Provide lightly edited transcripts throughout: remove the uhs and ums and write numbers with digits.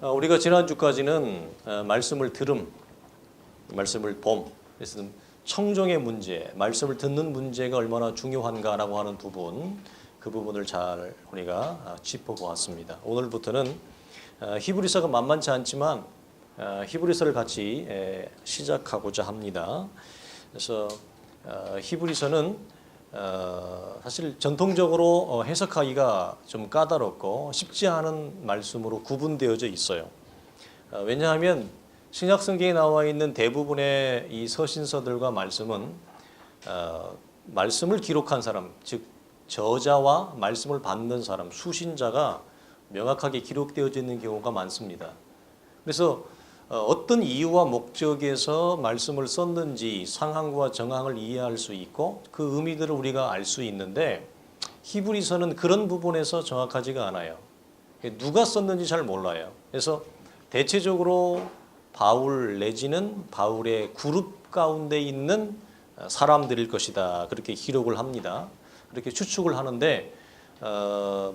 우리가 지난주까지는 말씀을 들음, 말씀을 봄, 그래서 청종의 문제, 말씀을 듣는 문제가 얼마나 중요한가라고 하는 부분, 그 부분을 잘 우리가 짚어보았습니다. 오늘부터는 히브리서가 만만치 않지만 히브리서를 같이 시작하고자 합니다. 그래서 히브리서는 사실 전통적으로 해석하기가 좀 까다롭고 쉽지 않은 말씀으로 구분되어져 있어요. 왜냐하면 신약 성경에 나와 있는 대부분의 이 서신서들과 말씀은 말씀을 기록한 사람, 즉 저자와 말씀을 받는 사람, 수신자가 명확하게 기록되어져 있는 경우가 많습니다. 그래서 어떤 이유와 목적에서 말씀을 썼는지 상황과 정황을 이해할 수 있고 그 의미들을 우리가 알 수 있는데 히브리서는 그런 부분에서 정확하지가 않아요. 누가 썼는지 잘 몰라요. 그래서 대체적으로 바울 내지는 바울의 그룹 가운데 있는 사람들일 것이다. 그렇게 기록을 합니다. 그렇게 추측을 하는데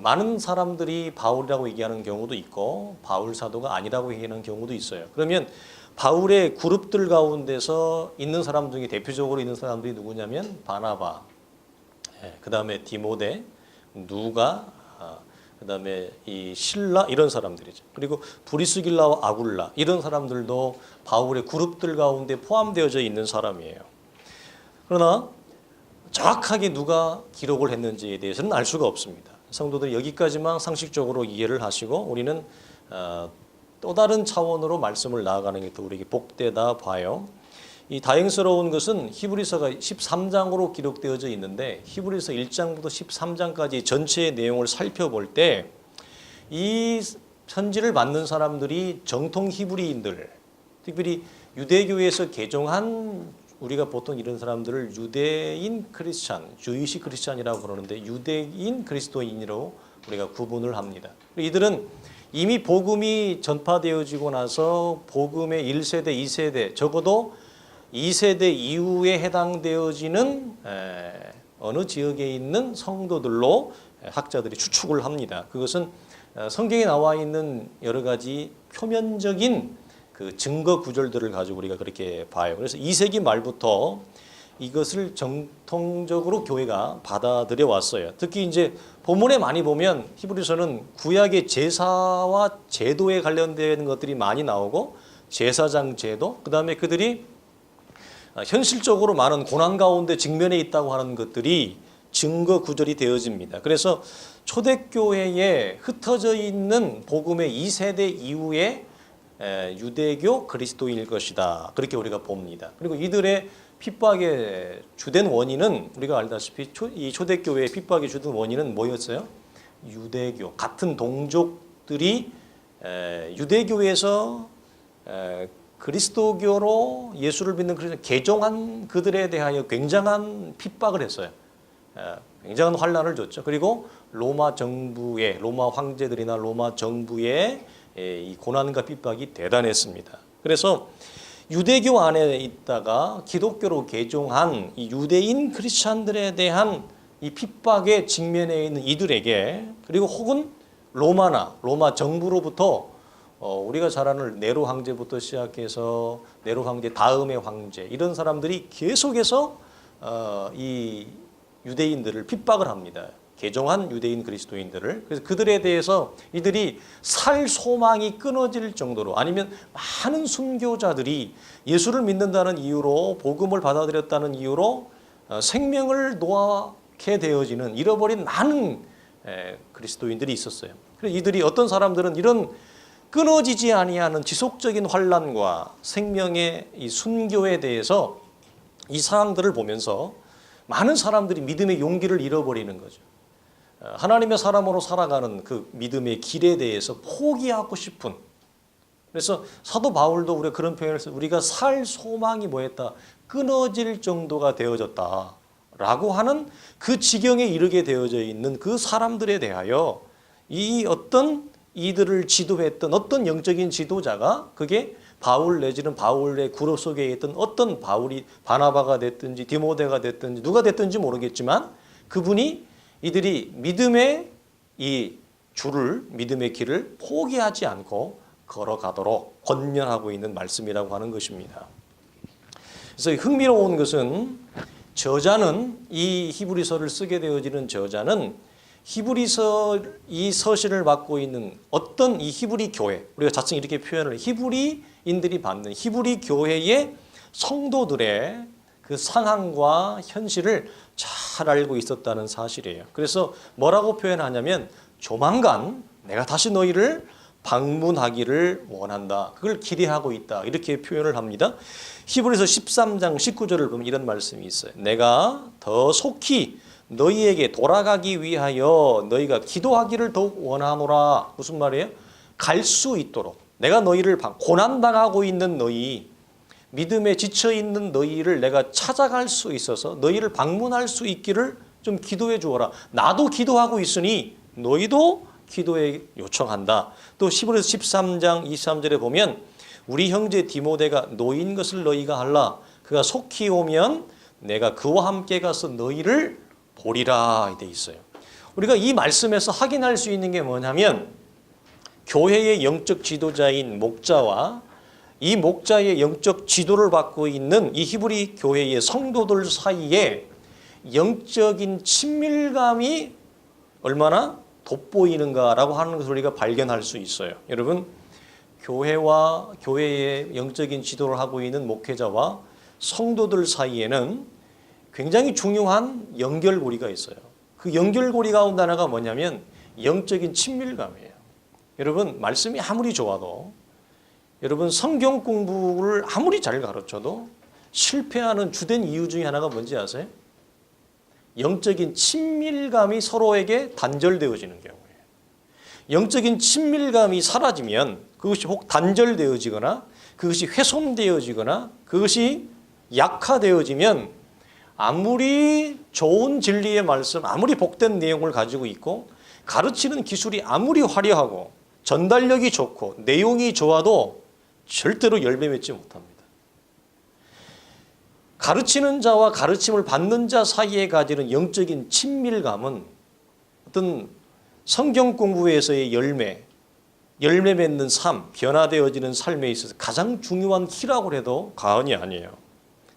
많은 사람들이 바울이라고 얘기하는 경우도 있고 바울 사도가 아니라고 얘기하는 경우도 있어요. 그러면 바울의 그룹들 가운데서 있는 사람 중에 대표적으로 있는 사람들이 누구냐면 바나바, 그 다음에 디모데, 누가, 그 다음에 이 실라 이런 사람들이죠. 그리고 브리스길라와 아굴라 이런 사람들도 바울의 그룹들 가운데 포함되어져 있는 사람이에요. 그러나 정확하게 누가 기록을 했는지에 대해서는 알 수가 없습니다. 성도들이 여기까지만 상식적으로 이해를 하시고 우리는 또 다른 차원으로 말씀을 나아가는 게 또 우리에게 복되다 봐요. 이 다행스러운 것은 히브리서가 13장으로 기록되어져 있는데 히브리서 1장부터 13장까지 전체의 내용을 살펴볼 때 이 편지를 받는 사람들이 정통 히브리인들, 특별히 유대교에서 개종한 우리가 보통 이런 사람들을 유대인 크리스찬, 주이시 크리스찬이라고 그러는데 유대인 그리스도인으로 우리가 구분을 합니다. 이들은 이미 복음이 전파되어지고 나서 복음의 1세대, 2세대, 적어도 2세대 이후에 해당되어지는 어느 지역에 있는 성도들로 학자들이 추측을 합니다. 그것은 성경에 나와 있는 여러 가지 표면적인 그 증거 구절들을 가지고 우리가 그렇게 봐요. 그래서 2세기 말부터 이것을 정통적으로 교회가 받아들여 왔어요. 특히 이제 본문에 많이 보면 히브리서는 구약의 제사와 제도에 관련된 것들이 많이 나오고 제사장 제도, 그다음에 그들이 현실적으로 많은 고난 가운데 직면해 있다고 하는 것들이 증거 구절이 되어집니다. 그래서 초대교회에 흩어져 있는 복음의 2세대 이후에 유대교 그리스도인일 것이다. 그렇게 우리가 봅니다. 그리고 이들의 핍박의 주된 원인은 우리가 알다시피 이 초대교회의 핍박의 주된 원인은 뭐였어요? 유대교, 같은 동족들이 유대교에서 그리스도교로 예수를 믿는 그리스도 개종한 그들에 대하여 굉장한 핍박을 했어요. 굉장한 환난을 줬죠. 그리고 로마 정부의 로마 황제들이나 로마 정부의 이 고난과 핍박이 대단했습니다. 그래서 유대교 안에 있다가 기독교로 개종한 이 유대인 크리스찬들에 대한 이 핍박에 직면해 있는 이들에게 그리고 혹은 로마 정부로부터 우리가 잘 아는 네로 황제부터 시작해서 네로 황제 다음의 황제 이런 사람들이 계속해서 이 유대인들을 핍박을 합니다. 개종한 유대인 그리스도인들을. 그래서 그들에 대해서 이들이 살 소망이 끊어질 정도로 아니면 많은 순교자들이 예수를 믿는다는 이유로 복음을 받아들였다는 이유로 생명을 놓게 되어지는 잃어버린 많은 그리스도인들이 있었어요. 그래서 이들이 어떤 사람들은 이런 끊어지지 아니하는 지속적인 환난과 생명의 이 순교에 대해서 이 상황들을 보면서 많은 사람들이 믿음의 용기를 잃어버리는 거죠. 하나님의 사람으로 살아가는 그 믿음의 길에 대해서 포기하고 싶은. 그래서 사도 바울도 우리가 그런 표현을 써요. 우리가 살 소망이 뭐였다? 끊어질 정도가 되어졌다라고 하는 그 지경에 이르게 되어져 있는 그 사람들에 대하여 이 어떤 이들을 지도했던 어떤 영적인 지도자가 그게 바울 내지는 바울의 그룹 속에 있던 어떤 바울이 바나바가 됐든지 디모데가 됐든지 누가 됐든지 모르겠지만 그분이 이들이 믿음의 이 줄을 믿음의 길을 포기하지 않고 걸어가도록 권면하고 있는 말씀이라고 하는 것입니다. 그래서 흥미로운 것은 저자는 이 히브리서를 쓰게 되어지는 저자는 히브리서 이 서신을 맡고 있는 어떤 이 히브리 교회, 우리가 자칭 이렇게 표현을 히브리인들이 받는 히브리 교회의 성도들의 그 상황과 현실을 잘 알고 있었다는 사실이에요. 그래서 뭐라고 표현하냐면 조만간 내가 다시 너희를 방문하기를 원한다. 그걸 기대하고 있다. 이렇게 표현을 합니다. 히브리서 13장 19절을 보면 이런 말씀이 있어요. 내가 더 속히 너희에게 돌아가기 위하여 너희가 기도하기를 더욱 원하노라. 무슨 말이에요? 갈 수 있도록 내가 너희를 고난당하고 있는 너희, 믿음에 지쳐있는 너희를 내가 찾아갈 수 있어서 너희를 방문할 수 있기를 좀 기도해 주어라. 나도 기도하고 있으니 너희도 기도에 요청한다. 또 히브리서 13장 23절에 보면 우리 형제 디모데가 노인 것을 너희가 알라. 그가 속히 오면 내가 그와 함께 가서 너희를 보리라 돼 있어요. 우리가 이 말씀에서 확인할 수 있는 게 뭐냐면 교회의 영적 지도자인 목자와 이 목자의 영적 지도를 받고 있는 이 히브리 교회의 성도들 사이에 영적인 친밀감이 얼마나 돋보이는가라고 하는 것을 우리가 발견할 수 있어요. 여러분, 교회와 교회의 영적인 지도를 하고 있는 목회자와 성도들 사이에는 굉장히 중요한 연결고리가 있어요. 그 연결고리 가운데 하나가 뭐냐면 영적인 친밀감이에요. 여러분, 말씀이 아무리 좋아도 여러분 성경 공부를 아무리 잘 가르쳐도 실패하는 주된 이유 중에 하나가 뭔지 아세요? 영적인 친밀감이 서로에게 단절되어지는 경우예요. 영적인 친밀감이 사라지면 그것이 혹 단절되어지거나 그것이 훼손되어지거나 그것이 약화되어지면 아무리 좋은 진리의 말씀, 아무리 복된 내용을 가지고 있고 가르치는 기술이 아무리 화려하고 전달력이 좋고 내용이 좋아도 절대로 열매 맺지 못합니다. 가르치는 자와 가르침을 받는 자 사이에 가지는 영적인 친밀감은 어떤 성경 공부에서의 열매 맺는 삶, 변화되어지는 삶에 있어서 가장 중요한 키라고 해도 과언이 아니에요.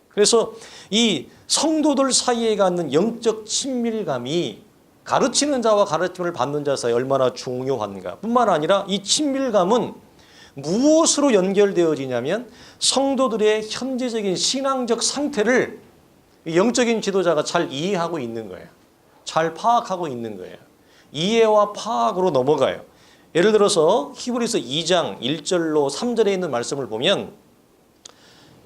그래서 이 성도들 사이에 갖는 영적 친밀감이 가르치는 자와 가르침을 받는 자 사이에 얼마나 중요한가 뿐만 아니라 이 친밀감은 무엇으로 연결되어지냐면 성도들의 현재적인 신앙적 상태를 영적인 지도자가 잘 이해하고 있는 거예요. 잘 파악하고 있는 거예요. 이해와 파악으로 넘어가요. 예를 들어서 히브리서 2장 1절로 3절에 있는 말씀을 보면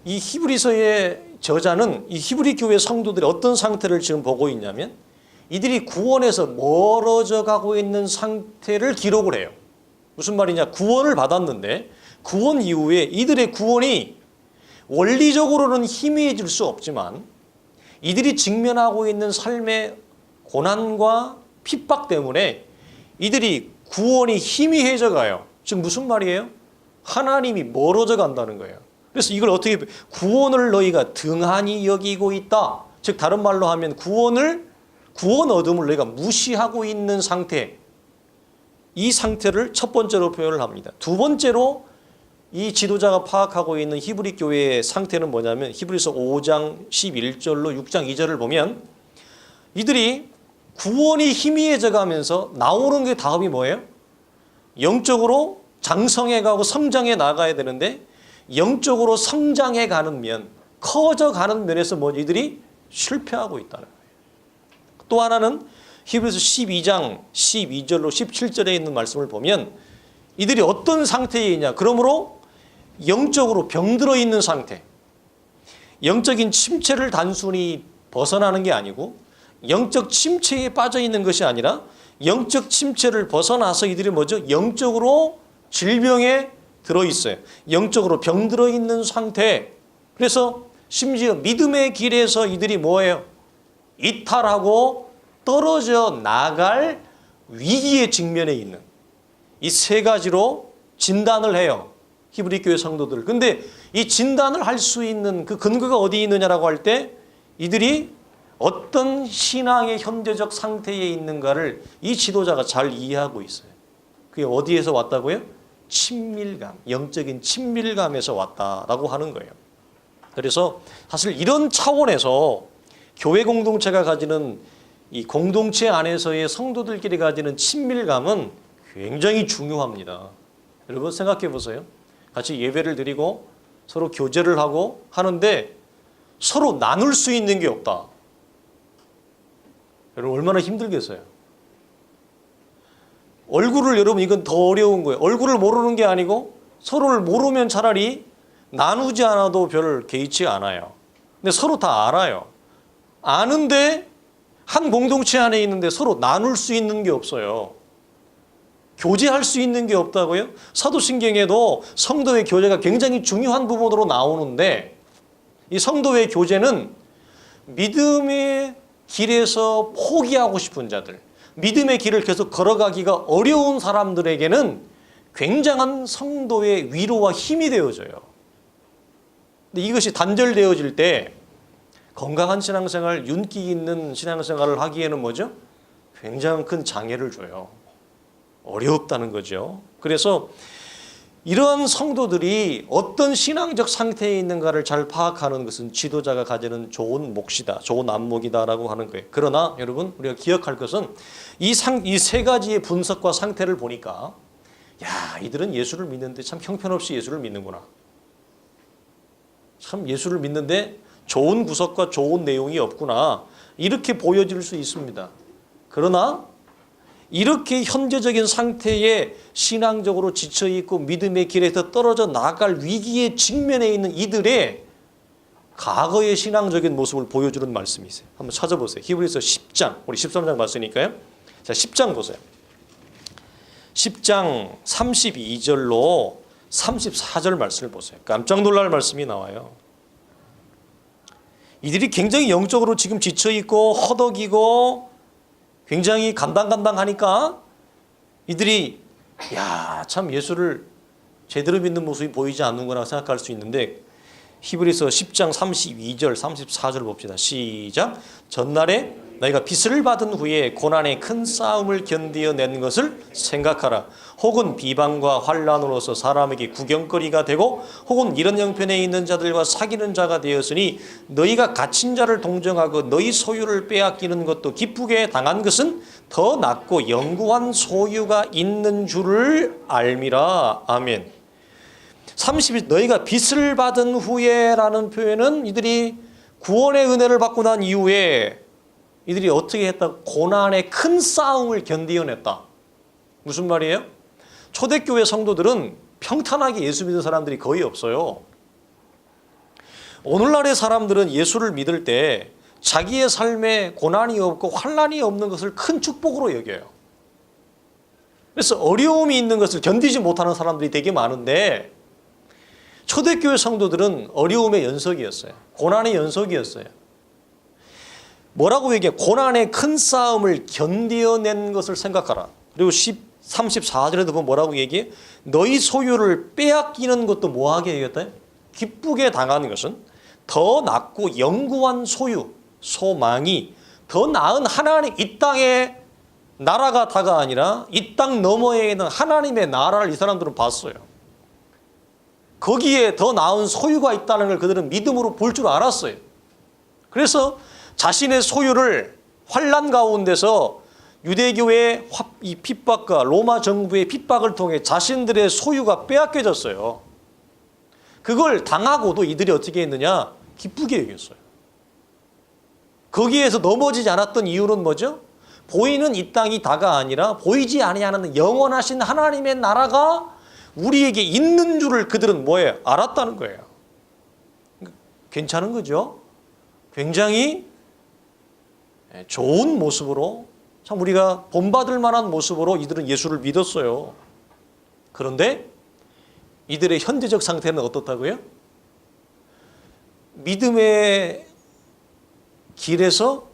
이 히브리서의 저자는 이 히브리 교회 성도들이 어떤 상태를 지금 보고 있냐면 이들이 구원에서 멀어져 가고 있는 상태를 기록을 해요. 무슨 말이냐? 구원을 받았는데 구원 이후에 이들의 구원이 원리적으로는 희미해질 수 없지만 이들이 직면하고 있는 삶의 고난과 핍박 때문에 이들이 구원이 희미해져 가요. 즉 무슨 말이에요? 하나님이 멀어져 간다는 거예요. 그래서 이걸 어떻게 구원을 너희가 등한히 여기고 있다. 즉 다른 말로 하면 구원 얻음을 너희가 무시하고 있는 상태. 이 상태를 첫 번째로 표현을 합니다. 두 번째로 이 지도자가 파악하고 있는 히브리 교회의 상태는 뭐냐면 히브리서 5장 11절로 6장 2절을 보면 이들이 구원이 희미해져 가면서 나오는 게 다음이 뭐예요? 영적으로 장성해 가고 성장해 나가야 되는데 영적으로 성장해 가는 면, 커져 가는 면에서 이들이 실패하고 있다는 거예요. 또 하나는 히브리서 12장 12절로 17절에 있는 말씀을 보면 이들이 어떤 상태에 있냐. 그러므로 영적으로 병들어 있는 상태. 영적인 침체를 단순히 벗어나는 게 아니고 영적 침체에 빠져 있는 것이 아니라 영적 침체를 벗어나서 이들이 뭐죠? 영적으로 질병에 들어있어요. 영적으로 병들어 있는 상태. 그래서 심지어 믿음의 길에서 이들이 뭐예요? 이탈하고 떨어져 나갈 위기에 직면해 있는 이 세 가지로 진단을 해요. 히브리 교회 성도들. 근데 이 진단을 할 수 있는 그 근거가 어디 있느냐라고 할 때 이들이 어떤 신앙의 현재적 상태에 있는가를 이 지도자가 잘 이해하고 있어요. 그게 어디에서 왔다고요? 친밀감, 영적인 친밀감에서 왔다라고 하는 거예요. 그래서 사실 이런 차원에서 교회 공동체가 가지는 이 공동체 안에서의 성도들끼리 가지는 친밀감은 굉장히 중요합니다. 여러분 생각해 보세요. 같이 예배를 드리고 서로 교제를 하고 하는데 서로 나눌 수 있는 게 없다. 여러분 얼마나 힘들겠어요. 얼굴을 여러분 이건 더 어려운 거예요. 얼굴을 모르는 게 아니고 서로를 모르면 차라리 나누지 않아도 별 개의치 않아요. 근데 서로 다 알아요. 아는데 한 공동체 안에 있는데 서로 나눌 수 있는 게 없어요. 교제할 수 있는 게 없다고요? 사도신경에도 성도의 교제가 굉장히 중요한 부분으로 나오는데 이 성도의 교제는 믿음의 길에서 포기하고 싶은 자들, 믿음의 길을 계속 걸어가기가 어려운 사람들에게는 굉장한 성도의 위로와 힘이 되어져요. 근데 이것이 단절되어질 때 건강한 신앙생활, 윤기 있는 신앙생활을 하기에는 뭐죠? 굉장히 큰 장애를 줘요. 어렵다는 거죠. 그래서 이러한 성도들이 어떤 신앙적 상태에 있는가를 잘 파악하는 것은 지도자가 가지는 좋은 몫이다, 좋은 안목이다라고 하는 거예요. 그러나 여러분 우리가 기억할 것은 이 세 가지의 분석과 상태를 보니까 야, 이들은 예수를 믿는데 참 형편없이 예수를 믿는구나. 참 예수를 믿는데 좋은 구석과 좋은 내용이 없구나. 이렇게 보여질 수 있습니다. 그러나 이렇게 현재적인 상태에 신앙적으로 지쳐있고 믿음의 길에서 떨어져 나갈 위기에 직면해 있는 이들의 과거의 신앙적인 모습을 보여주는 말씀이세요. 한번 찾아보세요. 히브리서 10장, 우리 13장 봤으니까요. 자, 10장 보세요. 10장 32절로 34절 말씀을 보세요. 깜짝 놀랄 말씀이 나와요. 이들이 굉장히 영적으로 지금 지쳐있고 허덕이고 굉장히 간당간당하니까 이들이 야, 참 예수를 제대로 믿는 모습이 보이지 않는구나 생각할 수 있는데 히브리서 10장 32절 34절 봅시다. 시작. 전날에 너희가 빚을 받은 후에 고난의 큰 싸움을 견디어낸 것을 생각하라. 혹은 비방과 환난으로서 사람에게 구경거리가 되고 혹은 이런 형편에 있는 자들과 사귀는 자가 되었으니 너희가 갇힌 자를 동정하고 너희 소유를 빼앗기는 것도 기쁘게 당한 것은 더 낫고 영구한 소유가 있는 줄을 알미라. 아멘. 30일 너희가 빚을 받은 후에라는 표현은 이들이 구원의 은혜를 받고 난 이후에 이들이 어떻게 했다? 고난의 큰 싸움을 견디어냈다. 무슨 말이에요? 초대교회 성도들은 평탄하게 예수 믿는 사람들이 거의 없어요. 오늘날의 사람들은 예수를 믿을 때 자기의 삶에 고난이 없고 환난이 없는 것을 큰 축복으로 여겨요. 그래서 어려움이 있는 것을 견디지 못하는 사람들이 되게 많은데 초대교회 성도들은 어려움의 연속이었어요. 고난의 연속이었어요. 뭐라고 얘기해? 고난의 큰 싸움을 견디어낸 것을 생각하라. 그리고 34절에도 보면 뭐라고 얘기해? 너희 소유를 빼앗기는 것도 뭐하게 얘기했다? 기쁘게 당하는 것은 더 낫고 영구한 소유, 소망이 더 나은 하나님, 이 땅의 나라가 다가 아니라 이 땅 너머에 있는 하나님의 나라를 이 사람들은 봤어요. 거기에 더 나은 소유가 있다는 걸 그들은 믿음으로 볼 줄 알았어요. 그래서 자신의 소유를 환난 가운데서 유대교의 이 핍박과 로마 정부의 핍박을 통해 자신들의 소유가 빼앗겨졌어요. 그걸 당하고도 이들이 어떻게 했느냐? 기쁘게 여겼어요. 거기에서 넘어지지 않았던 이유는 뭐죠? 보이는 이 땅이 다가 아니라 보이지 아니하는 영원하신 하나님의 나라가 우리에게 있는 줄을 그들은 뭐예요? 알았다는 거예요. 괜찮은 거죠? 굉장히 좋은 모습으로 참 우리가 본받을 만한 모습으로 이들은 예수를 믿었어요. 그런데 이들의 현재적 상태는 어떻다고요? 믿음의 길에서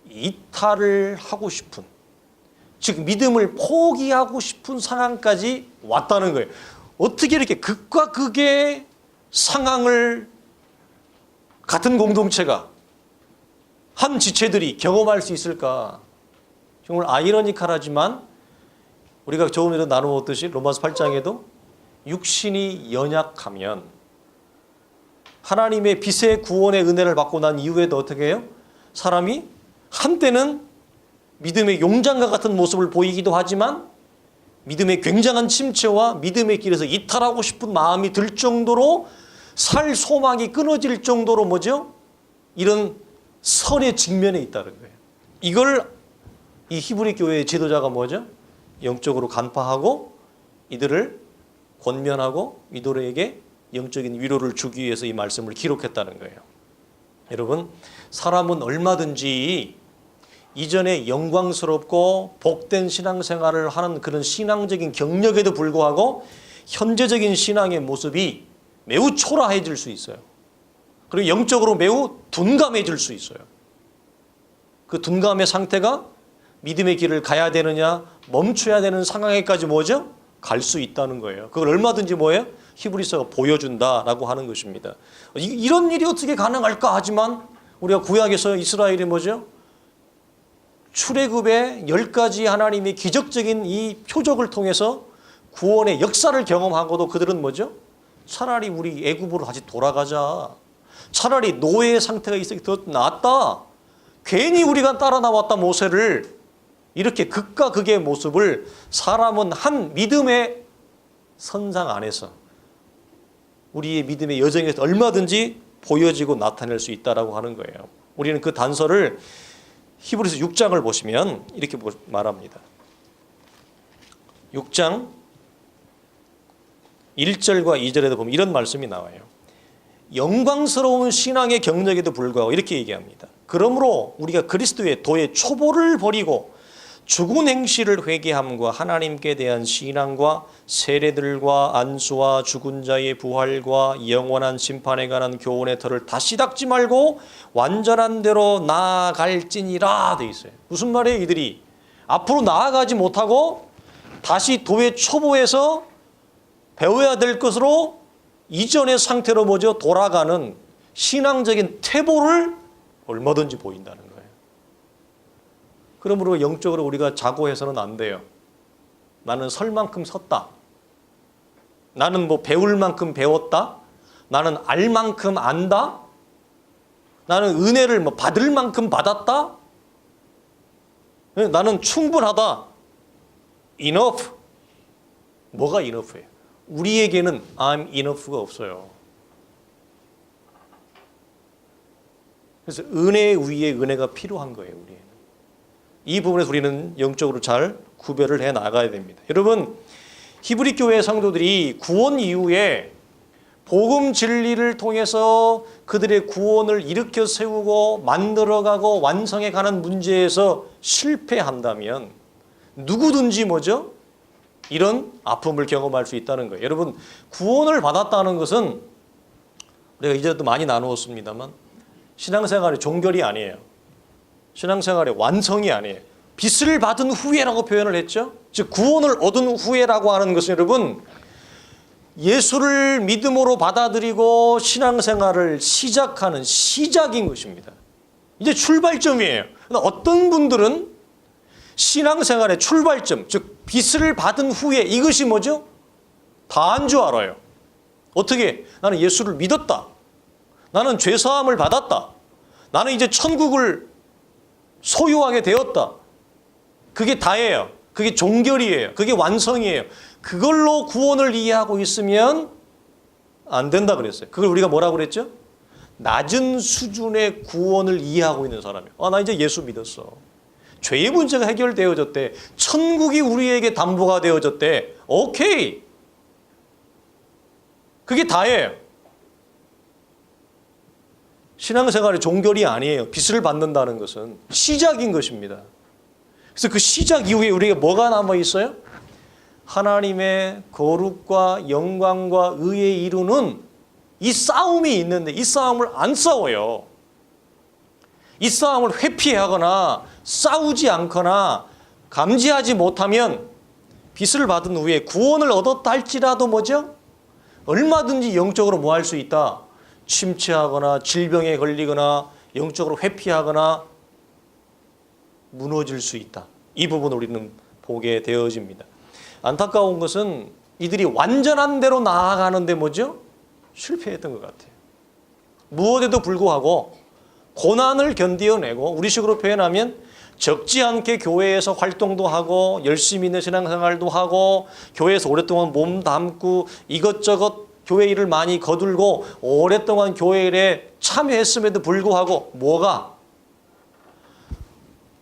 이탈을 하고 싶은, 즉 믿음을 포기하고 싶은 상황까지 왔다는 거예요. 어떻게 이렇게 극과 극의 상황을 같은 공동체가 한 지체들이 경험할 수 있을까? 정말 아이러니컬하지만 우리가 조금 전에 나누었듯이 로마서 8장에도 육신이 연약하면 하나님의 빛의 구원의 은혜를 받고 난 이후에도 어떻게 해요? 사람이 한때는 믿음의 용장과 같은 모습을 보이기도 하지만 믿음의 굉장한 침체와 믿음의 길에서 이탈하고 싶은 마음이 들 정도로 살 소망이 끊어질 정도로 뭐죠? 이런 선의 직면에 있다는 거예요. 이걸 이 히브리 교회의 지도자가 뭐죠? 영적으로 간파하고 이들을 권면하고 이들에게 영적인 위로를 주기 위해서 이 말씀을 기록했다는 거예요. 여러분, 사람은 얼마든지 이전에 영광스럽고 복된 신앙생활을 하는 그런 신앙적인 경력에도 불구하고 현재적인 신앙의 모습이 매우 초라해질 수 있어요. 그리고 영적으로 매우 둔감해질 수 있어요. 그 둔감의 상태가 믿음의 길을 가야 되느냐 멈춰야 되는 상황에까지 뭐죠? 갈 수 있다는 거예요. 그걸 얼마든지 뭐예요? 히브리서가 보여준다라고 하는 것입니다. 이런 일이 어떻게 가능할까 하지만 우리가 구약에서 이스라엘이 뭐죠? 출애굽의 10가지 하나님의 기적적인 이 표적을 통해서 구원의 역사를 경험하고도 그들은 뭐죠? 차라리 우리 애굽으로 다시 돌아가자. 차라리 노예의 상태가 있으니 더 낫다. 괜히 우리가 따라 나왔다 모세를. 이렇게 극과 극의 모습을 사람은 한 믿음의 선상 안에서 우리의 믿음의 여정에서 얼마든지 보여지고 나타낼 수 있다라고 하는 거예요. 우리는 그 단서를 히브리서 6장을 보시면 이렇게 말합니다. 6장 1절과 2절에도 보면 이런 말씀이 나와요. 영광스러운 신앙의 경력에도 불구하고 이렇게 얘기합니다. 그러므로 우리가 그리스도의 도의 초보를 버리고 죽은 행실을 회개함과 하나님께 대한 신앙과 세례들과 안수와 죽은 자의 부활과 영원한 심판에 관한 교훈의 털을 다시 닦지 말고 완전한 대로 나아갈지니라 돼 있어요. 무슨 말이에요? 이들이 앞으로 나아가지 못하고 다시 도의 초보에서 배워야 될 것으로 이전의 상태로 뭐죠? 돌아가는 신앙적인 퇴보를 얼마든지 보인다는 거예요. 그러므로 영적으로 우리가 자고해서는 안 돼요. 나는 설 만큼 섰다. 나는 뭐 배울 만큼 배웠다. 나는 알 만큼 안다. 나는 은혜를 뭐 받을 만큼 받았다. 나는 충분하다. enough. 뭐가 enough예요? 우리에게는 I'm enough가 없어요. 그래서 은혜 위에 은혜가 필요한 거예요. 우리에는. 이 부분에서 우리는 영적으로 잘 구별을 해 나가야 됩니다. 여러분, 히브리 교회 성도들이 구원 이후에 복음 진리를 통해서 그들의 구원을 일으켜 세우고 만들어가고 완성해가는 문제에서 실패한다면 누구든지 뭐죠? 이런 아픔을 경험할 수 있다는 거예요. 여러분, 구원을 받았다는 것은 우리가 이제도 많이 나누었습니다만 신앙생활의 종결이 아니에요. 신앙생활의 완성이 아니에요. 빚을 받은 후에라고 표현을 했죠. 즉 구원을 얻은 후에라고 하는 것은 여러분 예수를 믿음으로 받아들이고 신앙생활을 시작하는 시작인 것입니다. 이제 출발점이에요. 어떤 분들은 신앙생활의 출발점, 즉 빚을 받은 후에 이것이 뭐죠? 다한 줄 알아요. 어떻게? 나는 예수를 믿었다. 나는 죄사함을 받았다. 나는 이제 천국을 소유하게 되었다. 그게 다예요. 그게 종결이에요. 그게 완성이에요. 그걸로 구원을 이해하고 있으면 안 된다 그랬어요. 그걸 우리가 뭐라고 그랬죠? 낮은 수준의 구원을 이해하고 있는 사람이에요. 나 이제 예수 믿었어. 죄의 문제가 해결되어졌대. 천국이 우리에게 담보가 되어졌대. 오케이. 그게 다예요. 신앙생활의 종결이 아니에요. 빚을 받는다는 것은 시작인 것입니다. 그래서 그 시작 이후에 우리에게 뭐가 남아 있어요? 하나님의 거룩과 영광과 의에 이루는 이 싸움이 있는데 이 싸움을 안 싸워요. 이 싸움을 회피하거나 싸우지 않거나 감지하지 못하면 빚을 받은 후에 구원을 얻었다 할지라도 뭐죠? 얼마든지 영적으로 뭐 할 수 있다? 침체하거나 질병에 걸리거나 영적으로 회피하거나 무너질 수 있다. 이 부분을 우리는 보게 되어집니다. 안타까운 것은 이들이 완전한 대로 나아가는데 뭐죠? 실패했던 것 같아요. 무엇에도 불구하고 고난을 견디어내고 우리식으로 표현하면 적지 않게 교회에서 활동도 하고 열심히 있는 신앙생활도 하고 교회에서 오랫동안 몸 담고 이것저것 교회 일을 많이 거들고 오랫동안 교회 일에 참여했음에도 불구하고 뭐가?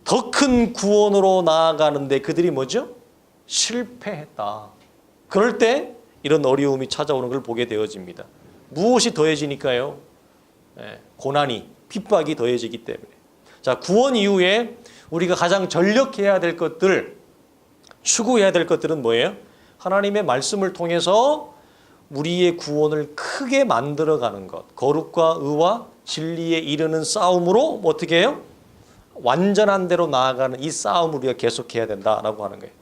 더 큰 구원으로 나아가는데 그들이 뭐죠? 실패했다. 그럴 때 이런 어려움이 찾아오는 걸 보게 되어집니다. 무엇이 더해지니까요? 고난이, 핍박이 더해지기 때문에. 자, 구원 이후에 우리가 가장 전력해야 될 것들, 추구해야 될 것들은 뭐예요? 하나님의 말씀을 통해서 우리의 구원을 크게 만들어가는 것. 거룩과 의와 진리에 이르는 싸움으로 어떻게 해요? 완전한 대로 나아가는 이 싸움을 우리가 계속해야 된다라고 하는 거예요.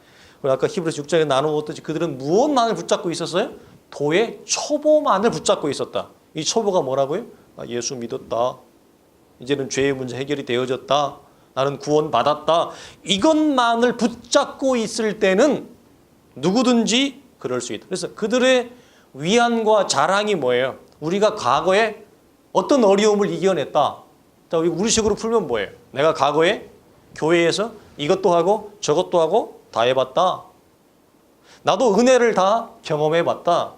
그리고 아까 히브리서 6장에 나누었듯이 그들은 무엇만을 붙잡고 있었어요? 도의 초보만을 붙잡고 있었다. 이 초보가 뭐라고요? 예수 믿었다. 이제는 죄의 문제 해결이 되어졌다. 나는 구원받았다. 이것만을 붙잡고 있을 때는 누구든지 그럴 수 있다. 그래서 그들의 위안과 자랑이 뭐예요? 우리가 과거에 어떤 어려움을 이겨냈다. 우리식으로 풀면 뭐예요? 내가 과거에 교회에서 이것도 하고 저것도 하고 다 해봤다. 나도 은혜를 다 경험해봤다.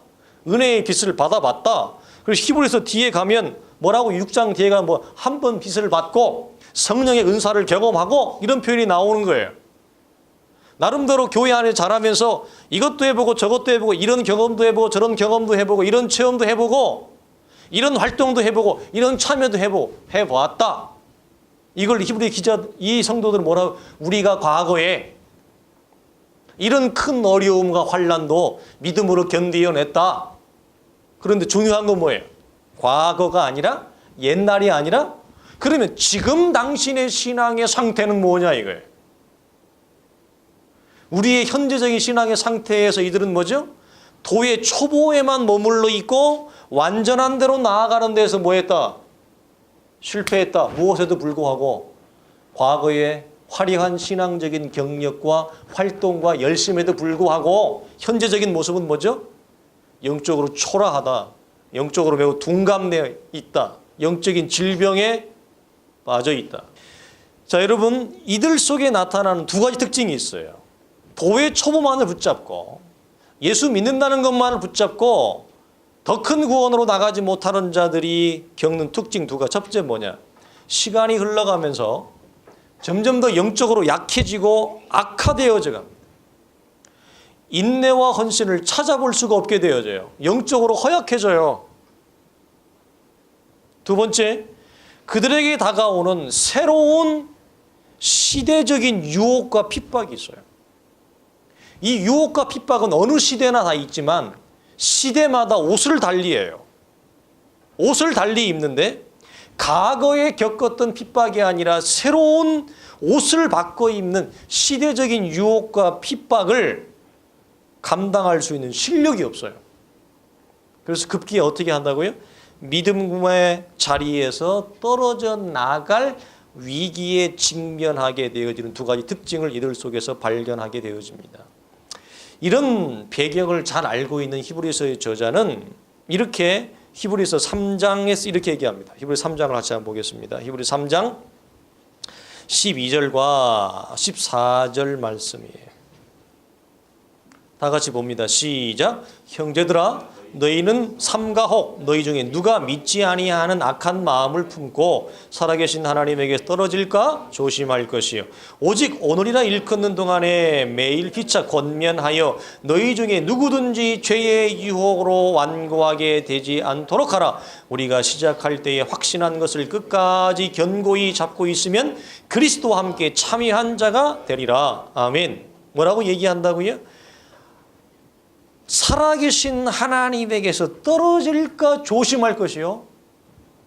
은혜의 빚을 받아봤다. 그래서 히브리서 뒤에 가면 뭐라고 6장 뒤에 가면 뭐 한 번 빚을 받고 성령의 은사를 경험하고 이런 표현이 나오는 거예요. 나름대로 교회 안에 자라면서 이것도 해보고 저것도 해보고 이런 경험도 해보고 저런 경험도 해보고 이런 체험도 해보고 이런 활동도 해보고 이런 참여도 해보고 해보았다. 이걸 히브리 기자 이 성도들은 뭐라고? 우리가 과거에 이런 큰 어려움과 환난도 믿음으로 견디어냈다. 그런데 중요한 건 뭐예요? 과거가 아니라 옛날이 아니라 그러면 지금 당신의 신앙의 상태는 뭐냐 이거예요. 우리의 현재적인 신앙의 상태에서 이들은 뭐죠? 도의 초보에만 머물러 있고 완전한 대로 나아가는 데서 뭐 했다? 실패했다. 무엇에도 불구하고 과거의 화려한 신앙적인 경력과 활동과 열심에도 불구하고 현재적인 모습은 뭐죠? 영적으로 초라하다. 영적으로 매우 둔감되어 있다. 영적인 질병에 빠져 있다. 자, 여러분 이들 속에 나타나는 두 가지 특징이 있어요. 도의 초보만을 붙잡고 예수 믿는다는 것만을 붙잡고 더 큰 구원으로 나가지 못하는 자들이 겪는 특징 두 가지. 첫째 뭐냐? 시간이 흘러가면서 점점 더 영적으로 약해지고 악화되어져 갑니다. 인내와 헌신을 찾아볼 수가 없게 되어져요. 영적으로 허약해져요. 두 번째, 그들에게 다가오는 새로운 시대적인 유혹과 핍박이 있어요. 이 유혹과 핍박은 어느 시대나 다 있지만 시대마다 옷을 달리해요. 옷을 달리 입는데 과거에 겪었던 핍박이 아니라 새로운 옷을 바꿔 입는 시대적인 유혹과 핍박을 감당할 수 있는 실력이 없어요. 그래서 급기야 어떻게 한다고요? 믿음의 자리에서 떨어져 나갈 위기에 직면하게 되어지는 두 가지 특징을 이들 속에서 발견하게 되어집니다. 이런 배경을 잘 알고 있는 히브리서의 저자는 이렇게 히브리서 3장에서 이렇게 얘기합니다. 히브리서 3장을 같이 한번 보겠습니다. 히브리서 3장 12절과 14절 말씀이에요. 다 같이 봅니다. 시작. 형제들아 너희는 삼가 혹 너희 중에 누가 믿지 아니하는 악한 마음을 품고 살아계신 하나님에게 떨어질까 조심할 것이요 오직 오늘이나 일컫는 동안에 매일 피차 권면하여 너희 중에 누구든지 죄의 유혹으로 완고하게 되지 않도록 하라. 우리가 시작할 때에 확신한 것을 끝까지 견고히 잡고 있으면 그리스도와 함께 참여한 자가 되리라. 아멘. 뭐라고 얘기한다고요? 살아계신 하나님에게서 떨어질까 조심할 것이요.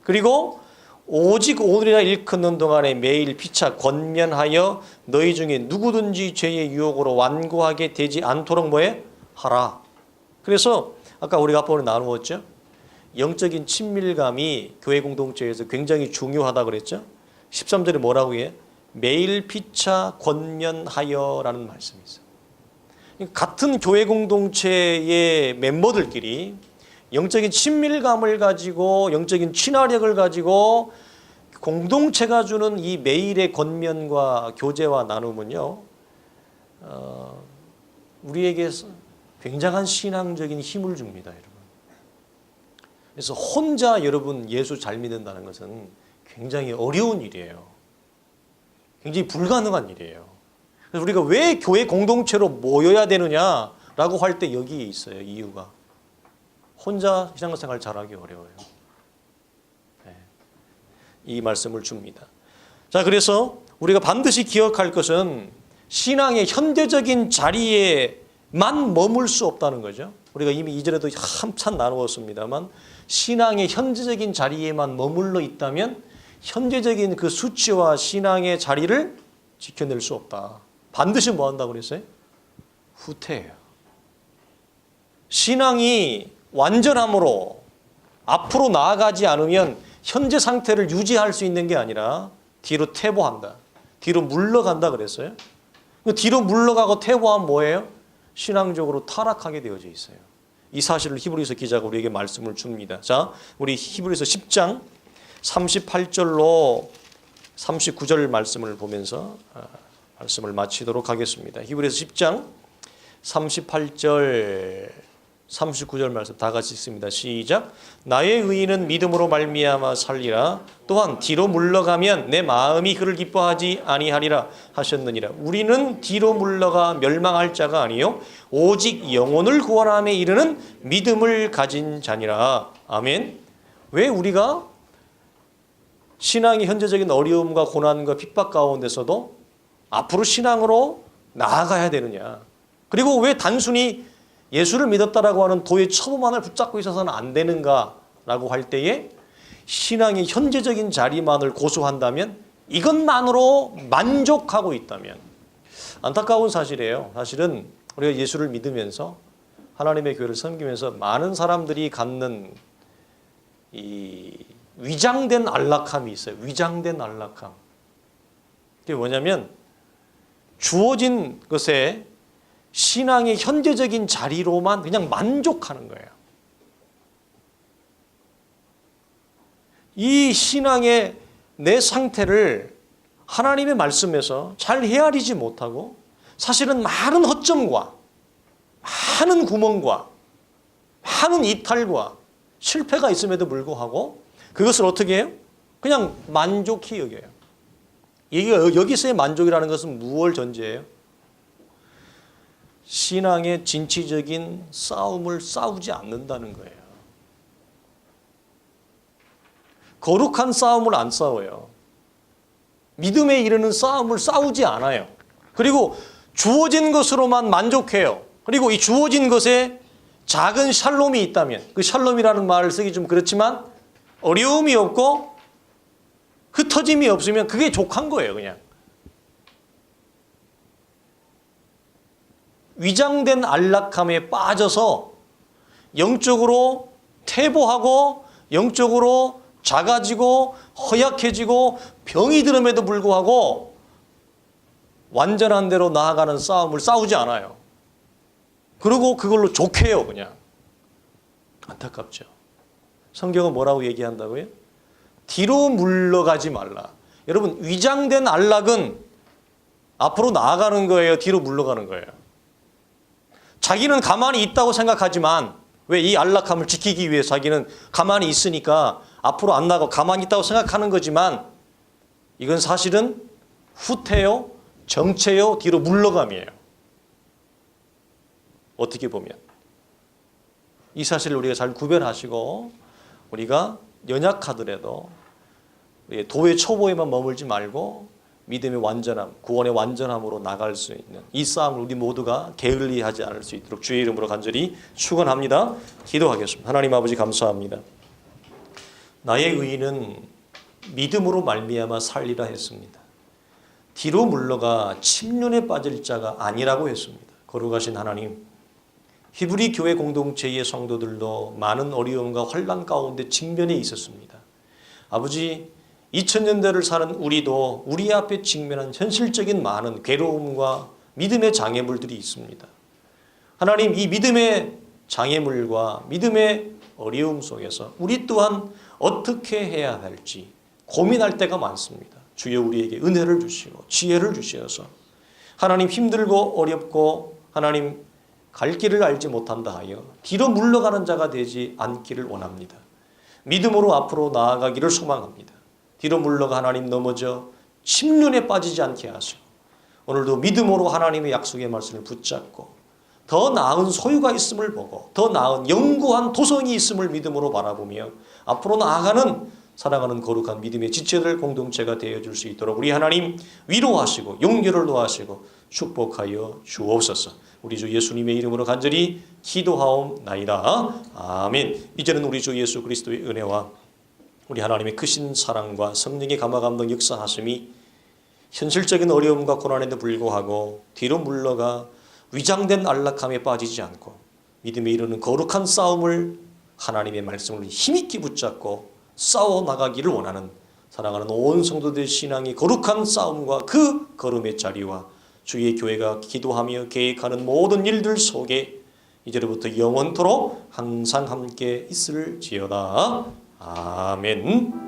그리고 오직 오늘이나 일컫는 동안에 매일 피차 권면하여 너희 중에 누구든지 죄의 유혹으로 완고하게 되지 않도록 뭐해? 하라. 그래서 아까 우리가 앞으로 나누었죠. 영적인 친밀감이 교회 공동체에서 굉장히 중요하다고 그랬죠. 13절에 뭐라고 해요? 매일 피차 권면하여라는 말씀이 있어요. 같은 교회 공동체의 멤버들끼리 영적인 친밀감을 가지고 영적인 친화력을 가지고 공동체가 주는 이 매일의 권면과 교제와 나눔은요, 우리에게 굉장한 신앙적인 힘을 줍니다, 여러분. 그래서 혼자 여러분 예수 잘 믿는다는 것은 굉장히 어려운 일이에요. 굉장히 불가능한 일이에요. 그래서 우리가 왜 교회 공동체로 모여야 되느냐라고 할 때 여기에 있어요, 이유가. 혼자 신앙생활 잘하기 어려워요. 네. 이 말씀을 줍니다. 자, 그래서 우리가 반드시 기억할 것은 신앙의 현대적인 자리에만 머물 수 없다는 거죠. 우리가 이미 이전에도 한참 나누었습니다만 신앙의 현재적인 자리에만 머물러 있다면 현재적인 그 수치와 신앙의 자리를 지켜낼 수 없다. 반드시 뭐 한다고 그랬어요? 후퇴해요. 신앙이 완전함으로 앞으로 나아가지 않으면 현재 상태를 유지할 수 있는 게 아니라 뒤로 퇴보한다. 뒤로 물러간다 그랬어요. 뒤로 물러가고 퇴보하면 뭐예요? 신앙적으로 타락하게 되어져 있어요. 이 사실을 히브리서 기자가 우리에게 말씀을 줍니다. 자, 우리 히브리서 10장 38절로 39절 말씀을 보면서 말씀을 마치도록 하겠습니다. 히브리서 10장 38절 39절 말씀 다 같이 읽습니다. 시작. 나의 의인은 믿음으로 말미암아 살리라. 또한 뒤로 물러가면 내 마음이 그를 기뻐하지 아니하리라 하셨느니라. 우리는 뒤로 물러가 멸망할 자가 아니요 오직 영혼을 구원함에 이르는 믿음을 가진 자니라. 아멘. 왜 우리가 신앙의 현재적인 어려움과 고난과 핍박 가운데서도 앞으로 신앙으로 나아가야 되느냐. 그리고 왜 단순히 예수를 믿었다라고 하는 도의 처분만을 붙잡고 있어서는 안 되는가라고 할 때에 신앙의 현재적인 자리만을 고수한다면 이것만으로 만족하고 있다면 안타까운 사실이에요. 사실은 우리가 예수를 믿으면서 하나님의 교회를 섬기면서 많은 사람들이 갖는 이 위장된 안락함이 있어요. 위장된 안락함. 그게 뭐냐면 주어진 것에 신앙의 현재적인 자리로만 그냥 만족하는 거예요. 이 신앙의 내 상태를 하나님의 말씀에서 잘 헤아리지 못하고 사실은 많은 허점과 많은 구멍과 많은 이탈과 실패가 있음에도 불구하고 그것을 어떻게 해요? 그냥 만족히 여겨요. 여기서의 만족이라는 것은 무엇을 전제해요? 신앙의 진취적인 싸움을 싸우지 않는다는 거예요. 거룩한 싸움을 안 싸워요. 믿음에 이르는 싸움을 싸우지 않아요. 그리고 주어진 것으로만 만족해요. 그리고 이 주어진 것에 작은 샬롬이 있다면 그 샬롬이라는 말을 쓰기 좀 그렇지만 어려움이 없고 흩어짐이 없으면 그게 족한 거예요, 그냥. 위장된 안락함에 빠져서 영적으로 퇴보하고 영적으로 작아지고 허약해지고 병이 들음에도 불구하고 완전한 대로 나아가는 싸움을 싸우지 않아요. 그리고 그걸로 족해요, 그냥. 안타깝죠. 성경은 뭐라고 얘기한다고요? 뒤로 물러가지 말라. 여러분, 위장된 안락은 앞으로 나아가는 거예요? 뒤로 물러가는 거예요? 자기는 가만히 있다고 생각하지만 왜 이 안락함을 지키기 위해 자기는 가만히 있으니까 앞으로 안 나가고 가만히 있다고 생각하는 거지만 이건 사실은 후퇴요, 정체요, 뒤로 물러감이에요. 어떻게 보면. 이 사실을 우리가 잘 구별하시고 우리가 연약하더라도 도의 초보에만 머물지 말고 믿음의 완전함, 구원의 완전함으로 나갈 수 있는 이 싸움을 우리 모두가 게을리하지 않을 수 있도록 주의 이름으로 간절히 축원합니다. 기도하겠습니다. 하나님 아버지 감사합니다. 나의 의인은 믿음으로 말미암아 살리라 했습니다. 뒤로 물러가 침륜에 빠질 자가 아니라고 했습니다. 거룩하신 하나님, 히브리 교회 공동체의 성도들도 많은 어려움과 혼란 가운데 직면해 있었습니다. 아버지, 2000년대를 사는 우리도 우리 앞에 직면한 현실적인 많은 괴로움과 믿음의 장애물들이 있습니다. 하나님, 이 믿음의 장애물과 믿음의 어려움 속에서 우리 또한 어떻게 해야 할지 고민할 때가 많습니다. 주여 우리에게 은혜를 주시고 지혜를 주시어서 하나님, 힘들고 어렵고 하나님 갈 길을 알지 못한다 하여 뒤로 물러가는 자가 되지 않기를 원합니다. 믿음으로 앞으로 나아가기를 소망합니다. 뒤로 물러가 하나님 넘어져 침륜에 빠지지 않게 하시고 오늘도 믿음으로 하나님의 약속의 말씀을 붙잡고 더 나은 소유가 있음을 보고 더 나은 영구한 도성이 있음을 믿음으로 바라보며 앞으로 나아가는 사랑하는 거룩한 믿음의 지체들 공동체가 되어줄 수 있도록 우리 하나님 위로하시고 용기를 도하시고 축복하여 주옵소서. 우리 주 예수님의 이름으로 간절히 기도하옵나이다. 아멘. 이제는 우리 주 예수 그리스도의 은혜와 우리 하나님의 크신 사랑과 성령의 감화감동 역사하심이 현실적인 어려움과 고난에도 불구하고 뒤로 물러가 위장된 안락함에 빠지지 않고 믿음에 이르는 거룩한 싸움을 하나님의 말씀을 힘있게 붙잡고 싸워 나가기를 원하는 사랑하는 온 성도들의 신앙이 거룩한 싸움과 그 걸음의 자리와 주의 교회가 기도하며 계획하는 모든 일들 속에 이제로부터 영원토록 항상 함께 있을지어다. 아멘.